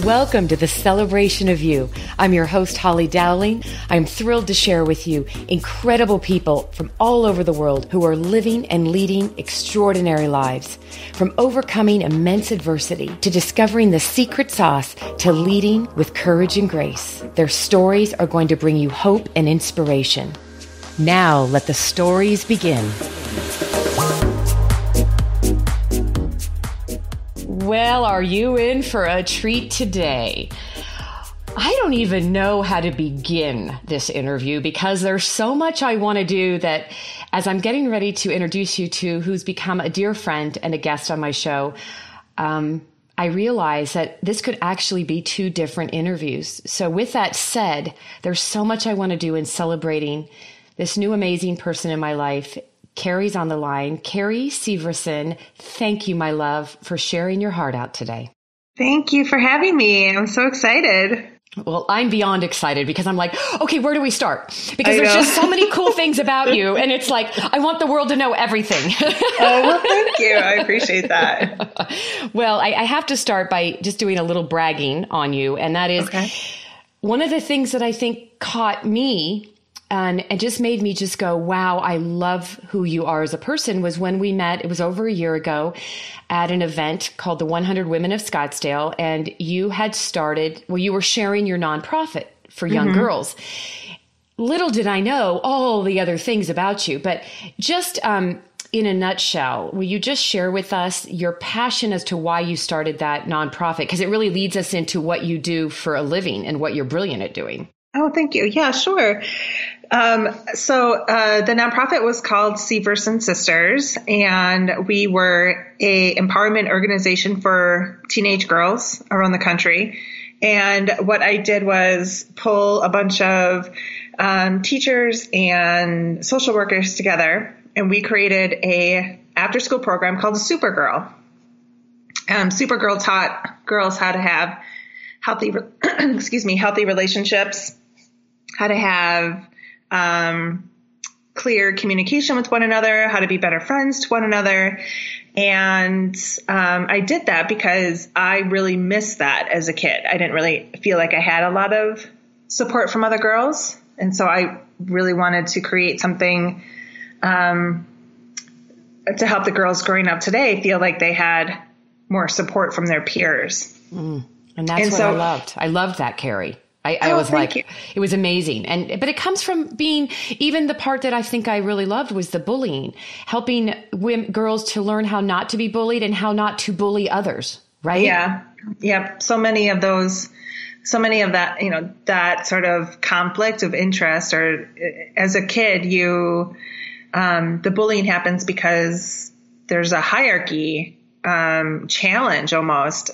Welcome to the Celebration of You. I'm your host, Holly Dowling. I'm thrilled to share with you incredible people from all over the world who are living and leading extraordinary lives. From overcoming immense adversity to discovering the secret sauce to leading with courage and grace. Their stories are going to bring you hope and inspiration. Now, let the stories begin. Well, are you in for a treat today? I don't even know how to begin this interview because there's so much I want to do that as I'm getting ready to introduce you to who's become a dear friend and a guest on my show, I realize that this could actually be two different interviews. So with that said, there's so much I want to do in celebrating this new amazing person in my life. Carrie's on the line. Carrie Severson, thank you, my love, for sharing your heart out today. Thank you for having me. I'm so excited. Well, I'm beyond excited because I'm like, okay, where do we start? Because there's just so many cool things about you. And it's like, I want the world to know everything. Oh, well, thank you. I appreciate that. Well, I have to start by just doing a little bragging on you. And that is one of the things that I think caught me and just made me just go, wow, I love who you are as a person was when we met. It was over a year ago at an event called the 100 Women of Scottsdale. And you had started, you were sharing your nonprofit for young girls. Little did I know all the other things about you, but just in a nutshell, will you just share with us your passion as to why you started that nonprofit? Because it really leads us into what you do for a living and what you're brilliant at doing. Oh, thank you. Yeah, sure. So the nonprofit was called Severson Sisters, and we were a empowerment organization for teenage girls around the country. And what I did was pull a bunch of teachers and social workers together, and we created a after-school program called Supergirl. Supergirl taught girls how to have healthy relationships, how to have clear communication with one another, how to be better friends to one another. And I did that because I really missed that as a kid. I didn't really feel like I had a lot of support from other girls. And so I really wanted to create something to help the girls growing up today feel like they had more support from their peers. And that's what I loved. I loved that, Carrie. I was like, it was amazing. But it comes from being, even the part that I think I really loved was the bullying, helping girls to learn how not to be bullied and how not to bully others. Right. Yeah. Yep. So many of that, that sort of conflict of interest, or as a kid, the bullying happens because there's a hierarchy challenge almost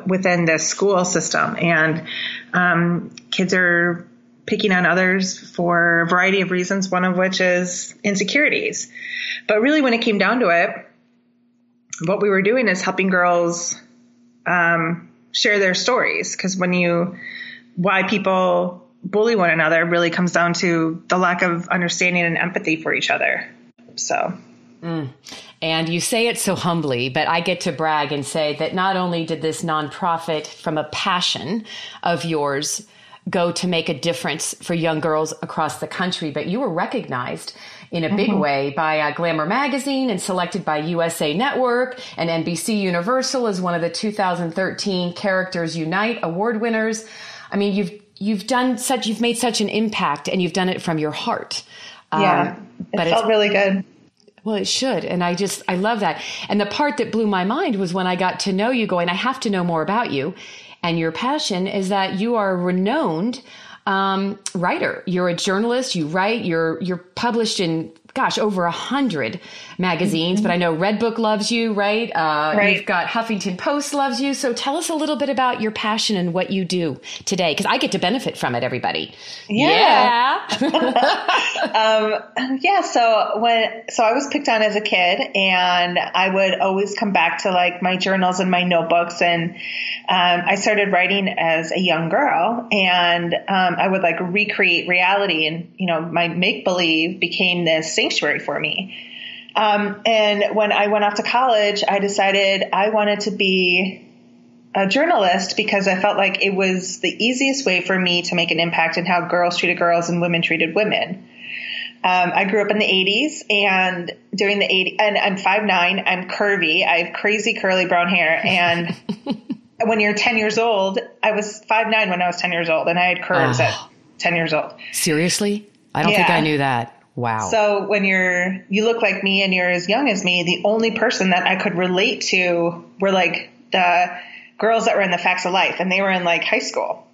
within the school system. And kids are picking on others for a variety of reasons, one of which is insecurities. But really, when it came down to it, what we were doing is helping girls share their stories. Because why people bully one another really comes down to the lack of understanding and empathy for each other. So. And you say it so humbly, but I get to brag and say that not only did this nonprofit from a passion of yours go to make a difference for young girls across the country, but you were recognized in a big way by Glamour magazine and selected by USA Network and NBC Universal as one of the 2013 Characters Unite award winners. I mean, you've made such an impact, and you've done it from your heart. It felt really good. Well, it should. And I love that. And the part that blew my mind was when I got to know you, going, I have to know more about you. And your passion is that you are a renowned writer. You're a journalist. You write. You're published in, over 100 magazines. But I know Redbook loves you, right? Right. You've got Huffington Post loves you. So tell us a little bit about your passion and what you do today, because I get to benefit from it, everybody. Yeah. So I was picked on as a kid, and I would always come back to like my journals and my notebooks. And I started writing as a young girl, and I would like recreate reality, and my make-believe became this sanctuary for me. And when I went off to college, I decided I wanted to be a journalist because I felt like it was the easiest way for me to make an impact in how girls treated girls and women treated women. I grew up in the 80s, and during the 80s, and I'm 5'9", I'm curvy, I have crazy curly brown hair, and when you're 10 years old, I was 5'9" when I was 10 years old, and I had curves at 10 years old. Seriously? I don't think I knew that. Wow. So when you look like me and you're as young as me, the only person that I could relate to were like the girls that were in the Facts of Life, and they were in like high school.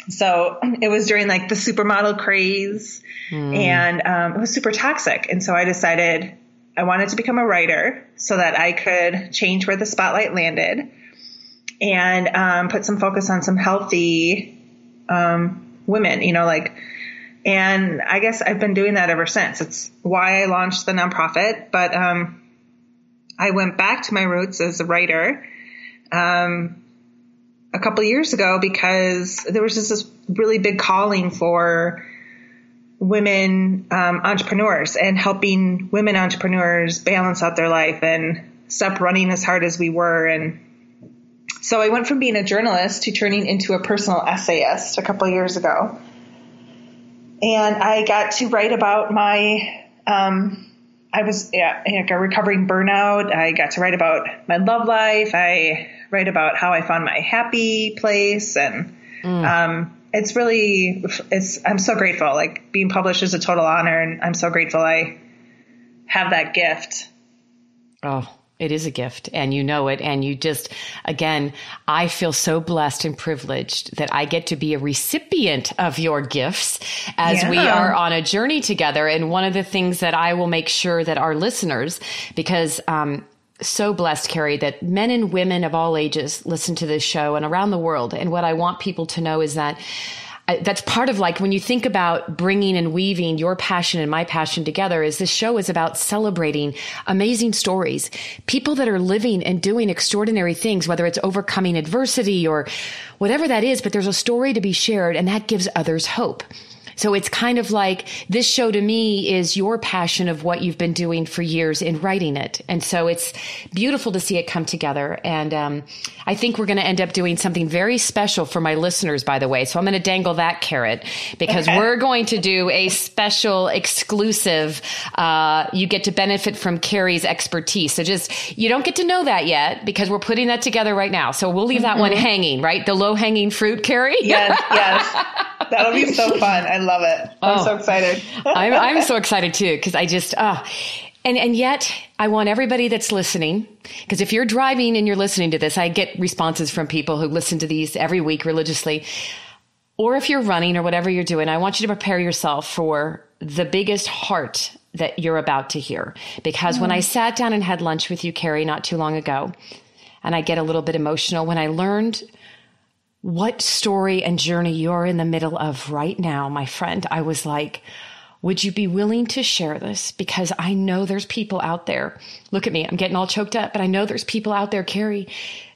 So it was during like the supermodel craze, and it was super toxic. And so I decided I wanted to become a writer so that I could change where the spotlight landed and put some focus on some healthy women, and I guess I've been doing that ever since. It's why I launched the nonprofit. But I went back to my roots as a writer a couple of years ago because there was just this really big calling for women entrepreneurs and helping women entrepreneurs balance out their life and stop running as hard as we were. And so I went from being a journalist to turning into a personal essayist a couple of years ago. And I got to write about I was a recovering burnout. I got to write about my love life. I write about how I found my happy place. And it's really, I'm so grateful. Like, being published is a total honor. And I'm so grateful I have that gift. Oh, it is a gift, and you know it. And you just, again, I feel so blessed and privileged that I get to be a recipient of your gifts as we are on a journey together. And one of the things that I will make sure that our listeners, because so blessed, Carrie, that men and women of all ages listen to this show and around the world. And what I want people to know is that that's part of, like, when you think about bringing and weaving your passion and my passion together, is this show is about celebrating amazing stories, people that are living and doing extraordinary things, whether it's overcoming adversity or whatever that is, but there's a story to be shared, and that gives others hope. So it's kind of like this show to me is your passion of what you've been doing for years in writing it. And so it's beautiful to see it come together. And I think we're going to end up doing something very special for my listeners, by the way. So I'm going to dangle that carrot because we're going to do a special exclusive. You get to benefit from Carrie's expertise. So you don't get to know that yet because we're putting that together right now. So we'll leave that one hanging, right? The low hanging fruit, Carrie? Yes. That'll be so fun. I love it. I'm so excited. I'm so excited too, because I just, and yet I want everybody that's listening, because if you're driving and you're listening to this, I get responses from people who listen to these every week religiously, or if you're running or whatever you're doing, I want you to prepare yourself for the biggest heart that you're about to hear. Because when I sat down and had lunch with you, Carrie, not too long ago, and I get a little bit emotional when I learned what story and journey you're in the middle of right now, my friend, I was like, would you be willing to share this? Because I know there's people out there. Look at me, I'm getting all choked up, but I know there's people out there, Carrie,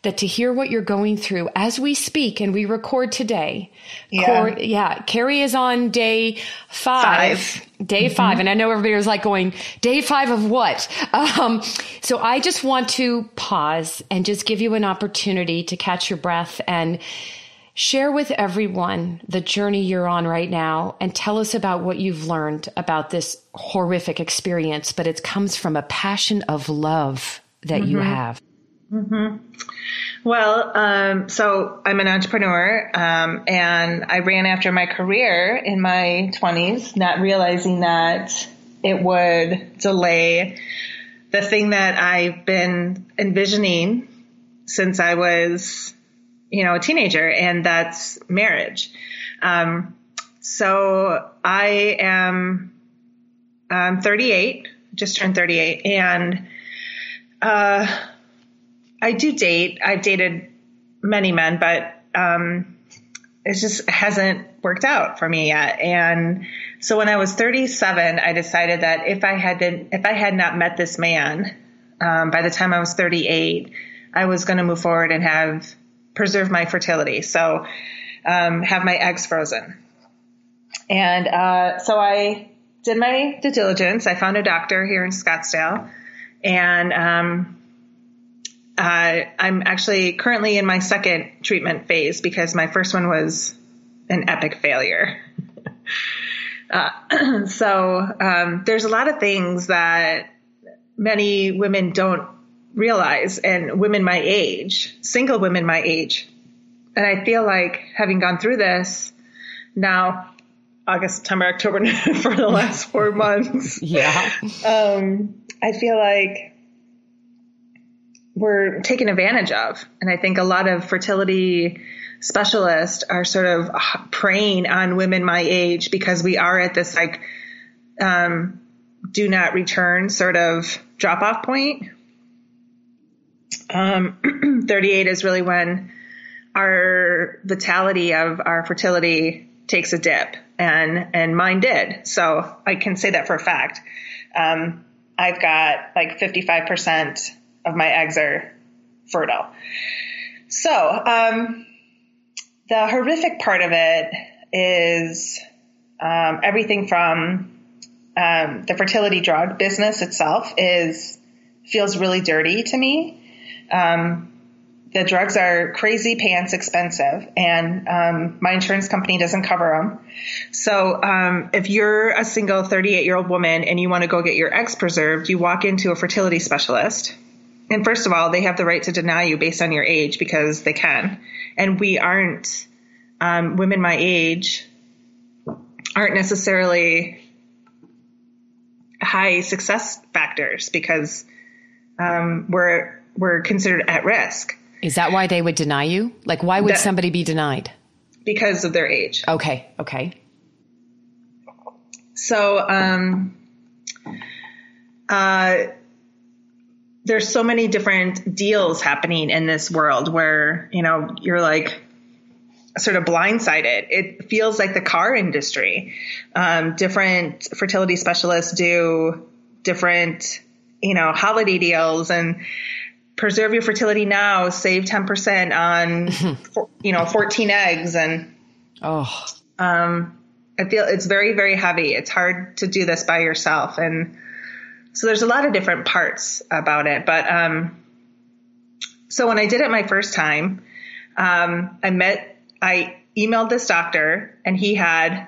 that to hear what you're going through as we speak and we record today. Carrie is on day 5. Day 5. And I know everybody was like going, day 5 of what? So I just want to pause and just give you an opportunity to catch your breath and share with everyone the journey you're on right now and tell us about what you've learned about this horrific experience, but it comes from a passion of love that you have. Well, so I'm an entrepreneur, and I ran after my career in my 20s, not realizing that it would delay the thing that I've been envisioning since I was, a teenager, and that's marriage. So I am 38, just turned 38, and I do date. I've dated many men, but it just hasn't worked out for me yet. And so when I was 37, I decided that if I had not met this man by the time I was 38, I was going to move forward and preserve my fertility. So have my eggs frozen. And so I did my due diligence. I found a doctor here in Scottsdale, and I'm actually currently in my second treatment phase because my first one was an epic failure. So there's a lot of things that many women don't realize, and women my age, single women my age. And I feel like having gone through this now, August, September, October, for the last 4 months. Yeah. I feel like we're taken advantage of. And I think a lot of fertility specialists are sort of preying on women my age because we are at this like, do not return sort of drop off point. 38 is really when our vitality of our fertility takes a dip, and mine did. So I can say that for a fact. I've got like 55% of my eggs are fertile. So, the horrific part of it is, everything from, the fertility drug business itself feels really dirty to me. The drugs are crazy pants expensive, and my insurance company doesn't cover them. So if you're a single 38-year-old woman and you want to go get your eggs preserved, you walk into a fertility specialist. And first of all, they have the right to deny you based on your age because they can. And we aren't, women my age aren't necessarily high success factors because we're considered at risk. Is that why they would deny you? Like, why would somebody be denied? Because of their age. Okay. So, there's so many different deals happening in this world where, you're like sort of blindsided. It feels like the car industry. Different fertility specialists do different, holiday deals and preserve your fertility now, save 10% on, 14 eggs. And, I feel it's very, very heavy. It's hard to do this by yourself. And so there's a lot of different parts about it. But, so when I did it my first time, I emailed this doctor, and he had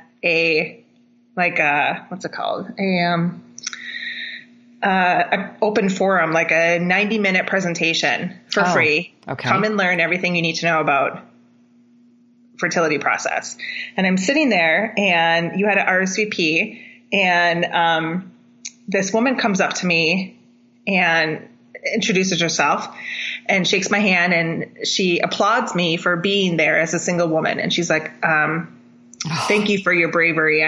what's it called? An open forum, like a 90-minute presentation for free. Okay. Come and learn everything you need to know about fertility process. And I'm sitting there, and you had an RSVP, and this woman comes up to me and introduces herself and shakes my hand, and she applauds me for being there as a single woman. And she's like, thank you for your bravery.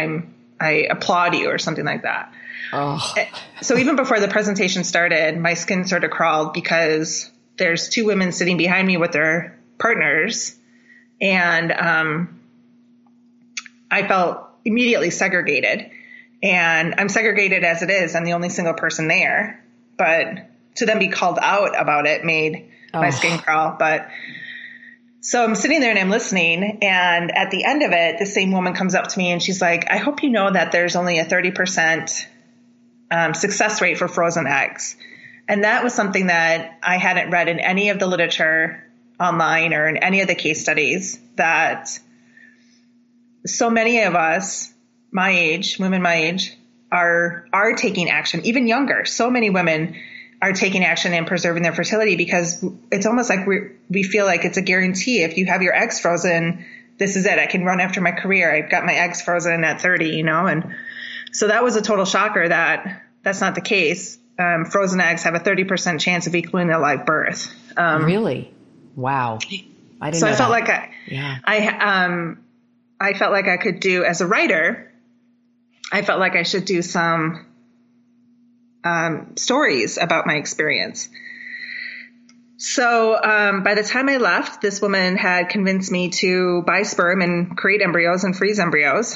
I applaud you, or something like that. Oh. So even before the presentation started, my skin sort of crawled because there's two women sitting behind me with their partners. And I felt immediately segregated. And I'm segregated as it is. I'm the only single person there. But to then be called out about it made my skin crawl. But so I'm sitting there and I'm listening. And at the end of it, the same woman comes up to me and she's like, I hope you know that there's only a 30% success rate for frozen eggs. And that was something that I hadn't read in any of the literature online or in any of the case studies, that so many of us my age, women my age, are taking action, even younger. So many women are taking action and preserving their fertility because it's almost like we feel like it's a guarantee. If you have your eggs frozen, this is it. I can run after my career. I've got my eggs frozen at 30, and so that was a total shocker that that's not the case. Frozen eggs have a 30% chance of equaling a live birth. Really? Wow. I didn't know I felt that. like I felt like I could do, as a writer, I felt like I should do some stories about my experience. So by the time I left, this woman had convinced me to buy sperm and create embryos and freeze embryos.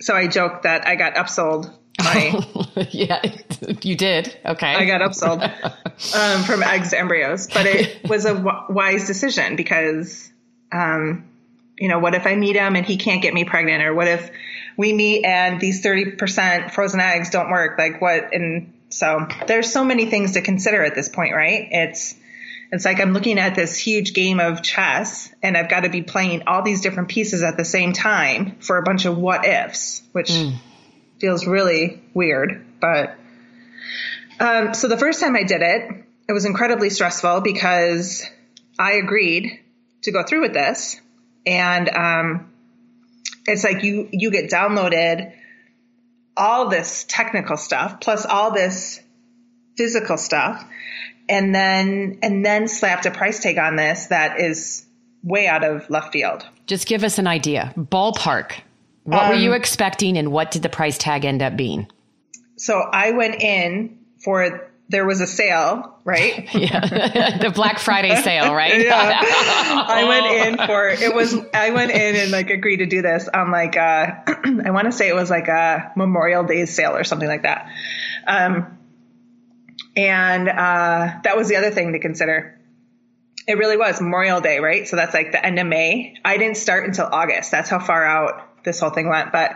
So I joked that I got upsold. Yeah, you did. Okay. I got upsold from eggs to embryos, but it was a wise decision because, what if I meet him and he can't get me pregnant, or what if we meet and these 30% frozen eggs don't work? Like what? And So there's so many things to consider at this point, right? It's like I'm looking at this huge game of chess and I've got to be playing all these different pieces at the same time for a bunch of what ifs, which feels really weird. But so the first time I did it, it was incredibly stressful because I agreed to go through with this. And it's like you get downloaded all this technical stuff plus all this physical stuff. And then slapped a price tag on this that is way out of left field. Just give us an idea. Ballpark. What were you expecting and what did the price tag end up being? So I went in there was a sale, right? Yeah. The Black Friday sale, right? Yeah. I went in and like agreed to do this on like, I want to say it was like a Memorial Day sale or something like that. And that was the other thing to consider. It really was Memorial Day, right? So that's like the end of May. I didn't start until August. That's how far out this whole thing went. But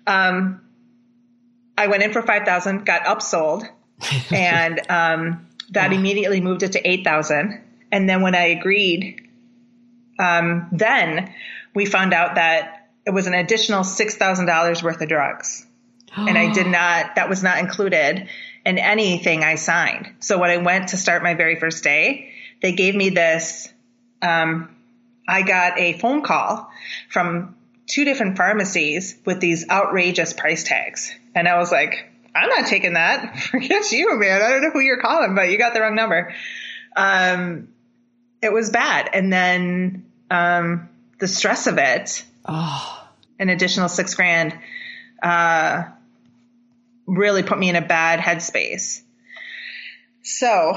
I went in for $5,000, got upsold, and that immediately moved it to $8,000. And then when I agreed, then we found out that it was an additional $6,000 worth of drugs. And that was not included in anything I signed. So when I went to start my very first day, they gave me this, I got a phone call from 2 different pharmacies with these outrageous price tags. And I was like, I'm not taking that. Forget you, man. I don't know who you're calling, but you got the wrong number. It was bad. And then, the stress of it, an additional $6,000, really put me in a bad headspace. So,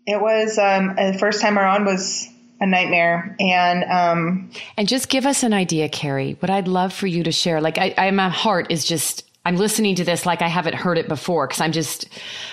it was, the first time around was a nightmare. And just give us an idea, Carrie, what I'd love for you to share. Like my heart is just, I'm listening to this like I haven't heard it before because I'm just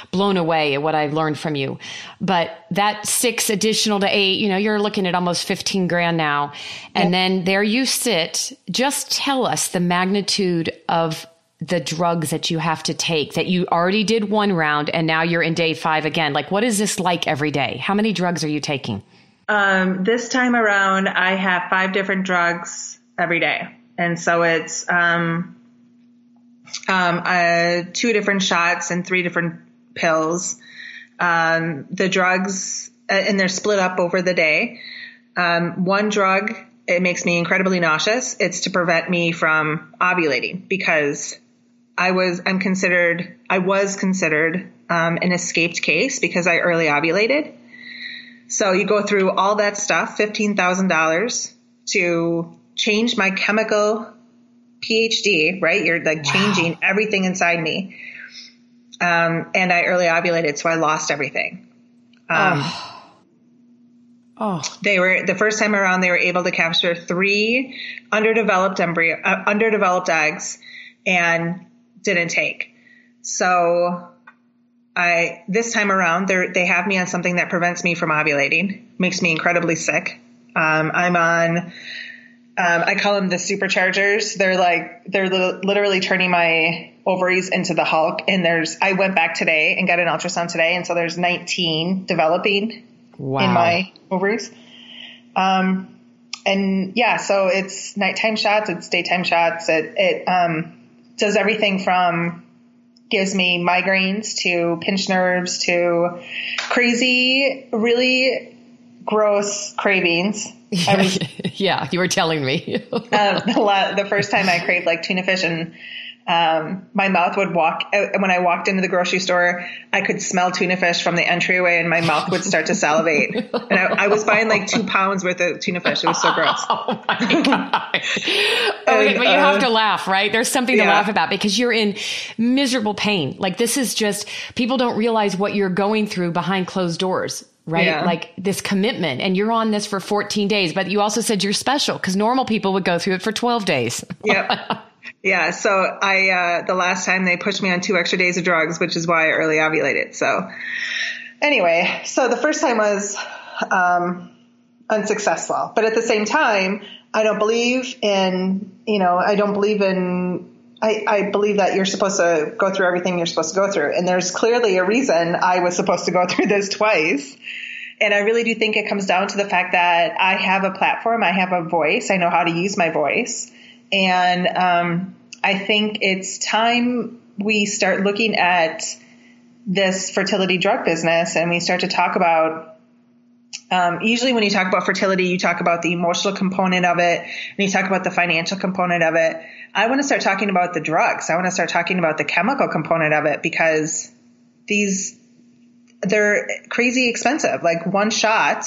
blown away at what I've learned from you. But that 6 additional to 8, you're looking at almost $15,000 now. And then there you sit. Just tell us the magnitude of the drugs that you have to take, that you already did 1 round and now you're in day 5 again. Like, what is this like every day? How many drugs are you taking? This time around, I have 5 different drugs every day. And so it's 2 different shots and 3 different pills. The drugs, and they're split up over the day. 1 drug, it makes me incredibly nauseous. It's to prevent me from ovulating because I was considered an escaped case because I early ovulated. So you go through all that stuff, $15,000 to change my chemical PhD, right? You're like changing everything inside me. And I early ovulated, so I lost everything. The first time around, they were able to capture 3 underdeveloped eggs and didn't take. So this time around, they have me on something that prevents me from ovulating, makes me incredibly sick. I'm on, I call them the superchargers. They're literally turning my ovaries into the Hulk. And I went back today and got an ultrasound today. And so there's 19 developing in my ovaries. And yeah, so it's nighttime shots, it's daytime shots. It does everything from gives me migraines to pinched nerves to crazy, really gross cravings. Yeah, you were telling me. The first time I craved like tuna fish and my mouth would when I walked into the grocery store, I could smell tuna fish from the entryway and my mouth would start to salivate. And I was buying like 2 pounds worth of tuna fish. It was so gross. Oh my God. But you have to laugh, right? There's something to laugh about because you're in miserable pain. Like this is just, people don't realize what you're going through behind closed doors. Right? Yeah. Like this commitment, and you're on this for 14 days, but you also said you're special because normal people would go through it for 12 days. Yep. Yeah. So the last time they pushed me on 2 extra days of drugs, which is why I early ovulated. So anyway, so the first time was, unsuccessful, but at the same time, I don't believe in I believe that you're supposed to go through everything you're supposed to go through. And there's clearly a reason I was supposed to go through this twice. And I really do think it comes down to the fact that I have a platform. I have a voice. I know how to use my voice. And I think it's time we start looking at this fertility drug business and we start to talk about, usually when you talk about fertility, you talk about the emotional component of it and you talk about the financial component of it. I want to start talking about the drugs. I want to start talking about the chemical component of it because they're crazy expensive. Like one shot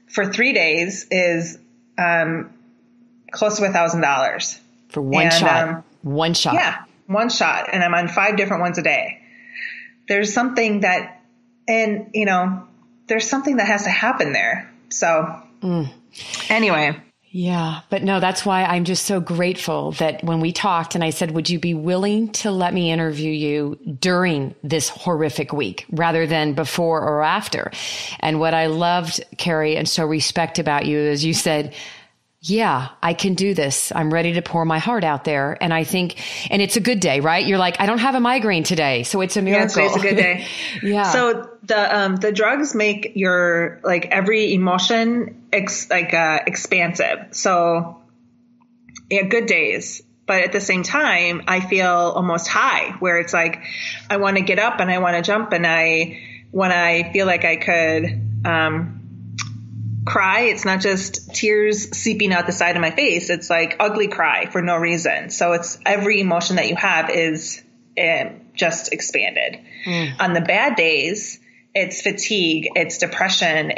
for 3 days is close to $1,000 for one shot. One shot. Yeah, one shot. And I'm on 5 different ones a day. There's something that, and there's something that has to happen there. So anyway. Yeah. But no, that's why I'm just so grateful that when we talked and I said, would you be willing to let me interview you during this horrific week rather than before or after? And what I loved, Carrie, and so respect about you is you said, yeah, I can do this. I'm ready to pour my heart out there. And I think, and it's a good day, right? You're like, I don't have a migraine today. So it's a miracle. Yeah, it's a good day. Yeah. So the drugs make your, like every emotion, expansive. So yeah, good days. But at the same time, I feel almost high where it's like, I want to get up and I want to jump. And when I feel like I could, cry, it's not just tears seeping out the side of my face. It's like ugly cry for no reason. So it's every emotion that you have is just expanded. On the bad days, it's fatigue, it's depression,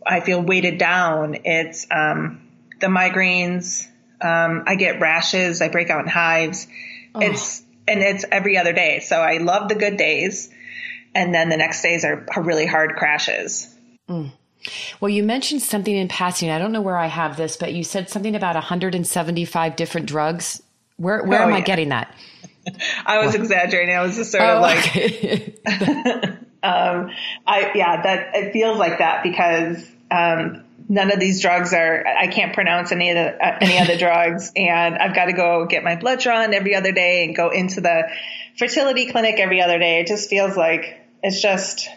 I feel weighted down. It's the migraines. I get rashes. I break out in hives. It's every other day. So I love the good days. And then the next days are really hard crashes. Well, you mentioned something in passing. I don't know where I have this, but you said something about 175 different drugs. Where am I getting that? I was exaggerating. I was just sort of like, okay. It feels like that because none of these drugs I can't pronounce any other drugs, and I've got to go get my blood drawn every other day and go into the fertility clinic every other day. It just feels like it's just.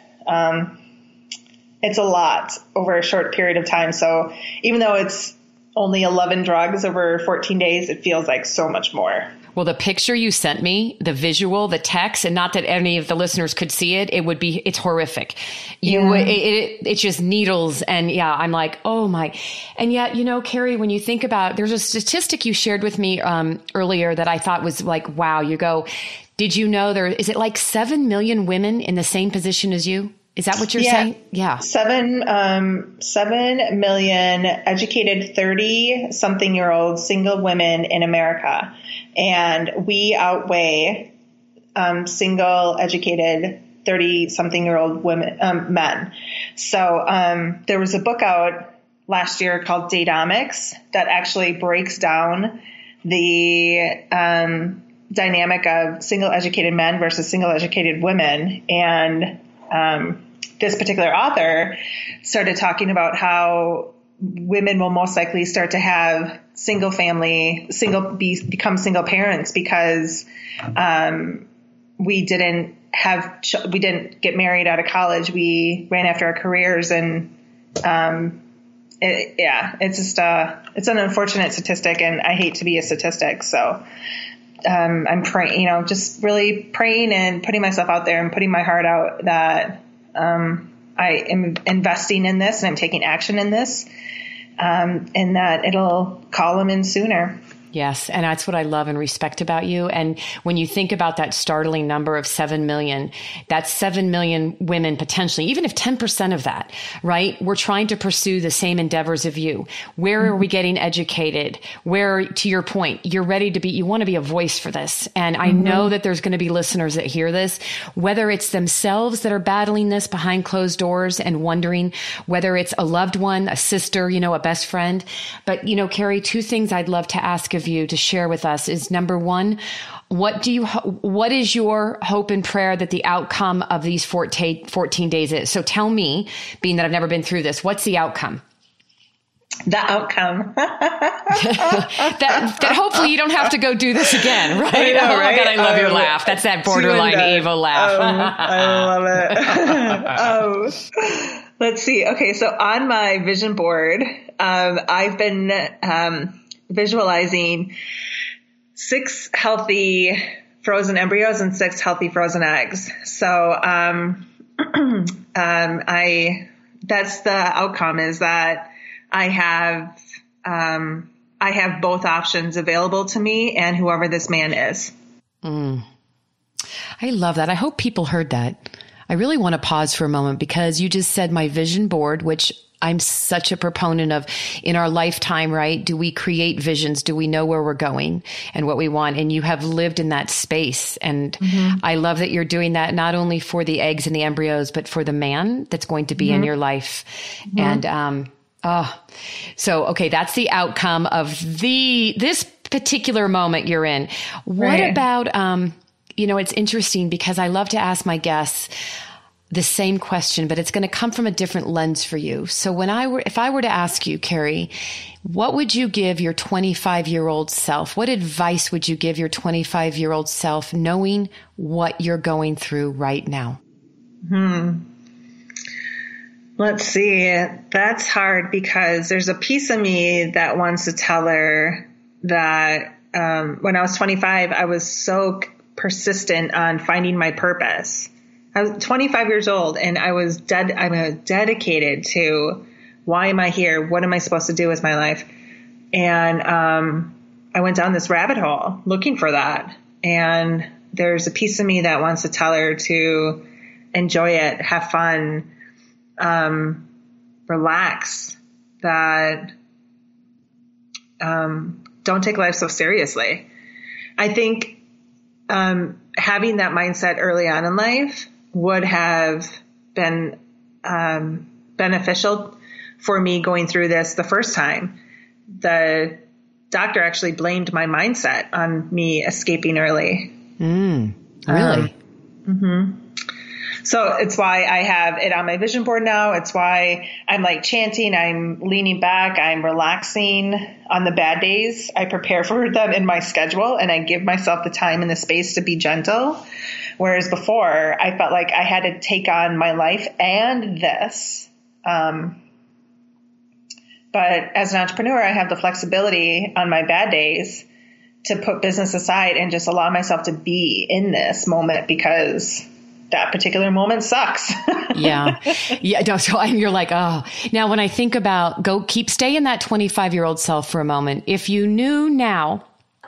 It's a lot over a short period of time. So even though it's only 11 drugs over 14 days, it feels like so much more. Well, the picture you sent me, the visual, the text, and not that any of the listeners could see it, it's horrific. It's just needles. And yeah, I'm like, oh my. And yet, Carrie, when you think about, there's a statistic you shared with me earlier that I thought was like, wow, you go, did you know is it like 7 million women in the same position as you? Is that what you're saying? Yeah. 7 million educated 30-something-year-old single women in America. And we outweigh single educated 30-something-year-old men. So there was a book out last year called Dateomics that actually breaks down the dynamic of single educated men versus single educated women. And this particular author started talking about how women will most likely start to have become single parents because we didn't get married out of college. We ran after our careers, and it's just it's an unfortunate statistic, and I hate to be a statistic. So I'm praying, just really praying and putting myself out there and putting my heart out that I am investing in this and I'm taking action in this, and that it'll call them in sooner. Yes. And that's what I love and respect about you. And when you think about that startling number of 7 million, that's 7 million women potentially, even if 10% of that, right? We're trying to pursue the same endeavors of you. Where are we getting educated? Where, to your point, you want to be a voice for this. And I know that there's going to be listeners that hear this, whether it's themselves that are battling this behind closed doors and wondering, whether it's a loved one, a sister, a best friend. But, Carrie, 2 things I'd love to ask of you to share with us is, number one, what is your hope and prayer that the outcome of these 14 days is? So tell me, being that I've never been through this, what's the outcome? the outcome. that hopefully you don't have to go do this again, right? I know, Oh my right? God, I love your laugh. That's that borderline evil laugh. I love it. Let's see. Okay, so on my vision board, I've been visualizing 6 healthy frozen embryos and 6 healthy frozen eggs. So that's the outcome, is that I have both options available to me and whoever this man is. I love that. I hope people heard that. I really want to pause for a moment, because you just said my vision board, which I'm such a proponent of in our lifetime, right? Do we create visions? Do we know where we're going and what we want? And you have lived in that space. And I love that you're doing that, not only for the eggs and the embryos, but for the man that's going to be in your life. And, so, okay, that's the outcome of this particular moment you're in. What about, it's interesting, because I love to ask my guests the same question, but it's going to come from a different lens for you. So if I were to ask you, Carrie, what would you give your 25-year-old self? What advice would you give your 25-year-old self, knowing what you're going through right now? Let's see. That's hard, because there's a piece of me that wants to tell her that when I was 25, I was so persistent on finding my purpose. I was 25 years old, and I'm dedicated to, why am I here? What am I supposed to do with my life? And I went down this rabbit hole looking for that. And there's a piece of me that wants to tell her to enjoy it, have fun, relax, that don't take life so seriously. I think having that mindset early on in life would have been beneficial for me going through this the first time. The doctor actually blamed my mindset on me escaping early. Really? So it's why I have it on my vision board now. It's why I'm like chanting, I'm leaning back, I'm relaxing. On the bad days, I prepare for them in my schedule, and I give myself the time and the space to be gentle. Whereas before, I felt like I had to take on my life and this. But as an entrepreneur, I have the flexibility on my bad days to put business aside and just allow myself to be in this moment, because that particular moment sucks. Yeah. So you're like, oh, now when I think about stay in that 25-year-old self for a moment. If you knew now,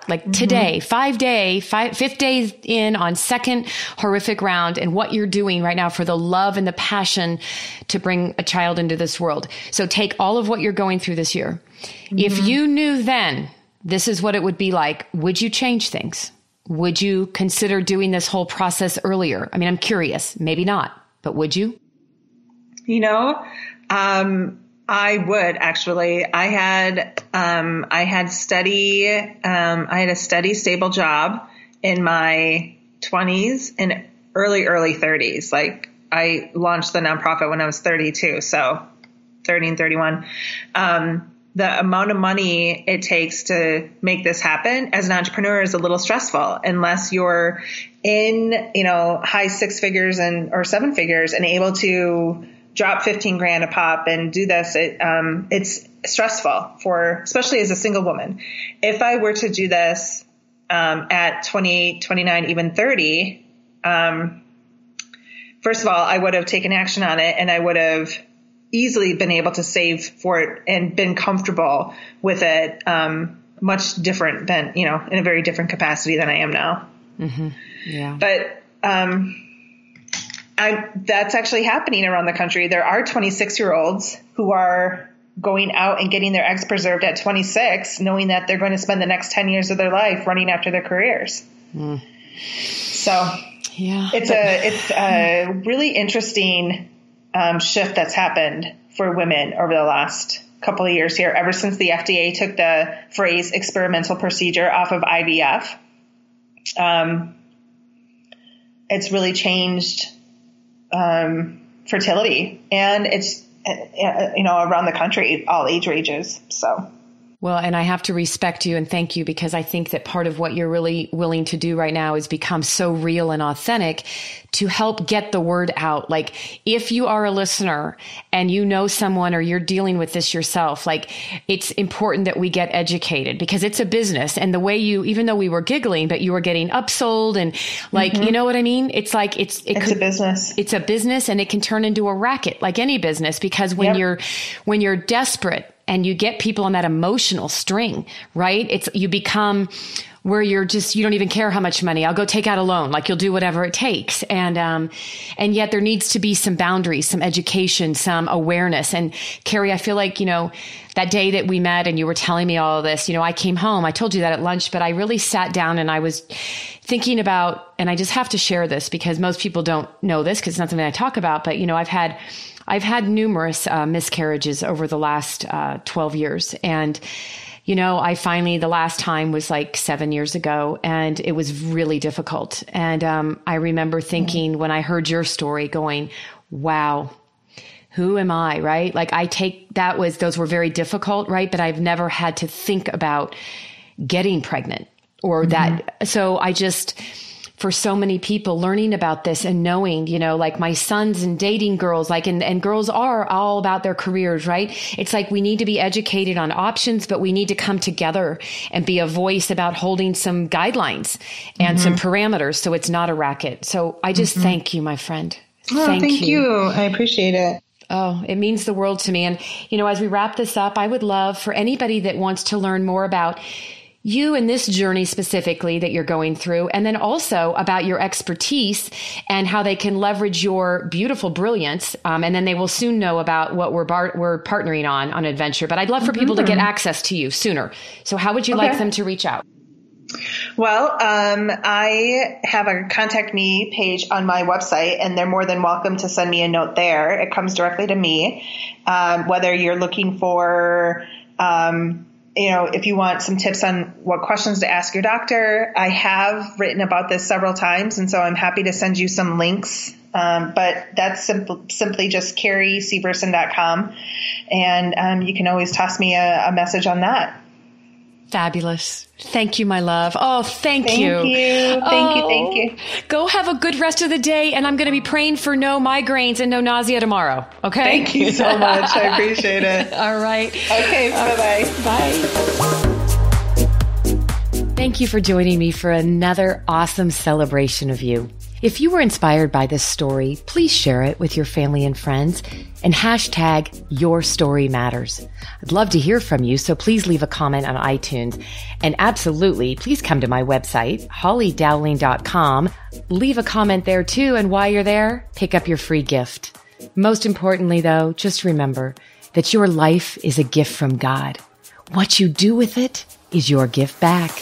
like today, 5th day in on second horrific round, and what you're doing right now for the love and the passion to bring a child into this world. So take all of what you're going through this year. If you knew then this is what it would be like, would you change things? Would you consider doing this whole process earlier? I mean, I'm curious, maybe not, but would you? I would actually. I had a steady, stable job in my 20s and early 30s. Like, I launched the nonprofit when I was 32, so 30 and 31. The amount of money it takes to make this happen as an entrepreneur is a little stressful, unless you're in, high 6 figures or 7 figures and able to drop 15 grand a pop and do this. It's stressful especially as a single woman. If I were to do this, at 28, 29, even 30, first of all, I would have taken action on it, and I would have easily been able to save for it and been comfortable with it, much different than, in a very different capacity than I am now. Yeah. But, that's actually happening around the country. There are 26-year-olds who are going out and getting their eggs preserved at 26, knowing that they're going to spend the next 10 years of their life running after their careers. So yeah, it's a really interesting shift that's happened for women over the last couple of years here, ever since the FDA took the phrase experimental procedure off of IVF. It's really changed fertility, and it's around the country, all age ranges. So. Well, and I have to respect you and thank you, because I think that part of what you're really willing to do right now is become so real and authentic to help get the word out. Like, if you are a listener and you know someone or you're dealing with this yourself, like, it's important that we get educated, because it's a business. And the way even though we were giggling, but you were getting upsold and like, you know what I mean? It's like, it's a business. It's a business, and it can turn into a racket like any business, because when you're desperate, and you get people on that emotional string, right? You become where you don't even care how much money. I'll go take out a loan. Like, you'll do whatever it takes. And yet there needs to be some boundaries, some education, some awareness. And Carrie, I feel like, that day that we met and you were telling me all of this, I came home, I told you that at lunch, but I really sat down and I was thinking about, and I just have to share this because most people don't know this because it's not something I talk about, but I've had numerous miscarriages over the last 12 years. And, I finally, the last time was like 7 years ago, and it was really difficult. And I remember thinking when I heard your story going, wow, who am I, right? Like, those were very difficult, right? But I've never had to think about getting pregnant or that. So for so many people learning about this and knowing, like my sons and dating girls, like, and girls are all about their careers, right? It's like, we need to be educated on options, but we need to come together and be a voice about holding some guidelines and some parameters. So it's not a racket. So I just thank you, my friend. Thank you. I appreciate it. Oh, it means the world to me. And, as we wrap this up, I would love for anybody that wants to learn more about you and this journey specifically that you're going through, and then also about your expertise and how they can leverage your beautiful brilliance. And then they will soon know about what we're partnering on an adventure. But I'd love for people to get access to you sooner. So how would you like them to reach out? Well, I have a contact me page on my website, and they're more than welcome to send me a note there. It comes directly to me. Whether you're looking for, if you want some tips on what questions to ask your doctor, I have written about this several times, and so I'm happy to send you some links. But that's simply just carrieseverson.com, and you can always toss me a message on that. Fabulous. Thank you, my love. Oh, thank you. Thank you. Go have a good rest of the day, and I'm going to be praying for no migraines and no nausea tomorrow. Okay? Thank you so much. I appreciate it. All right. Okay, bye-bye. Bye. Thank you for joining me for another awesome celebration of you. If you were inspired by this story, please share it with your family and friends and hashtag Your Story Matters. I'd love to hear from you, so please leave a comment on iTunes. And absolutely, please come to my website, hollydowling.com. Leave a comment there too, and while you're there, pick up your free gift. Most importantly, though, just remember that your life is a gift from God. What you do with it is your gift back.